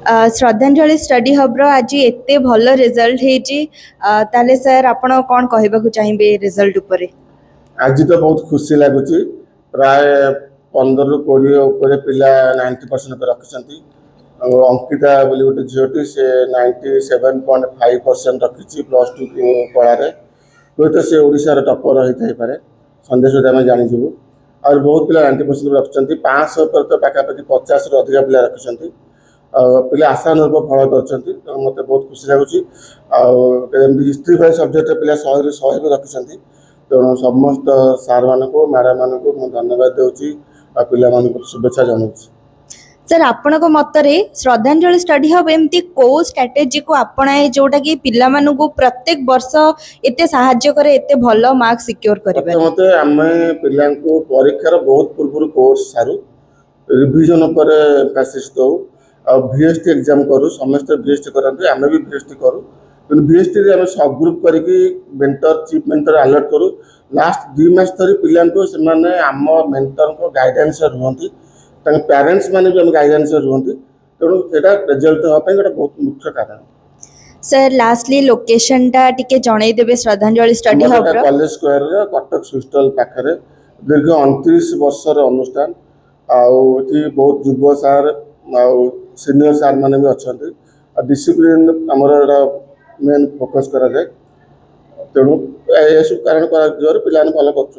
श्रद्धांजलि स्टडी हब्र आज एते भल रिजल्ट हेची ताले सर आपण कोन कहबाकू चाहिबे रिजल्ट उपरे आज तो बहुत खुशी लगुच प्राय 15 ରୁ 20 ऊपर पिला 90% पे रखिछंती अंकिता बोली गोटे झीटी से 97.5% रखी प्लस 2 कला हुए तो सी ओडार टपर होता है सन्देश आम जानीजु और बहुत पिला 90% रखिंट 500 पर तो पाखापाखि 50 ରୁ अधिक पिला रखिंट पिला आशानुरूप फल कर मत बहुत खुशी लगुच हिस्ट्री भाई सब्जेक्ट पिला 100 ରୁ 100 भी रखिंट तेणु समस्त सार मान को मैडम मान को धन्यवाद दूसरी पिला शुभेच्छा जनाऊँ। सर आपण मतरे श्रद्धांजलि स्टडी हब एमती को स्ट्राटेजी को अपनाए जोटा कि पिला मानु को प्रत्येक वर्ष एते सहाय्य करे एते भलो मार्क सिक्योर करिबे मते आमे पिला को परीक्षार बहुत पूर्व कोर्स सारू रिवीजन पर एम्फासिस दो और वीएसटी एग्जाम करू समस्त वीएसटी करते आमे भी वीएसटी करू वीएसटी रे आमे सब ग्रुप करके मेंटर चीफ मेंटर अलर्ट करू लास्ट 2 मास धरी पिला को से माने आम मेंटर को गाइडेंस रहंती पेरेंट्स माने भी हम गाइडेंस रहंती तेणु एटा रिजल्ट होपा गोटे बहुत मुख्य कारण। सर लास्टली लोकेशन टा टिके जणाई देबे श्रद्धांजलि स्टडी हब कॉलेज स्क्वायर रे कटक सुस्टल पाखरे दीर्घ 29 वर्षर अनुष्ठान आउठी बहुत युव सार सीनियर सार माने भी अछंती डिसिप्लिन हमर मेन फोकस करा जाए तेणु ए सब कारण करा पिला भल कर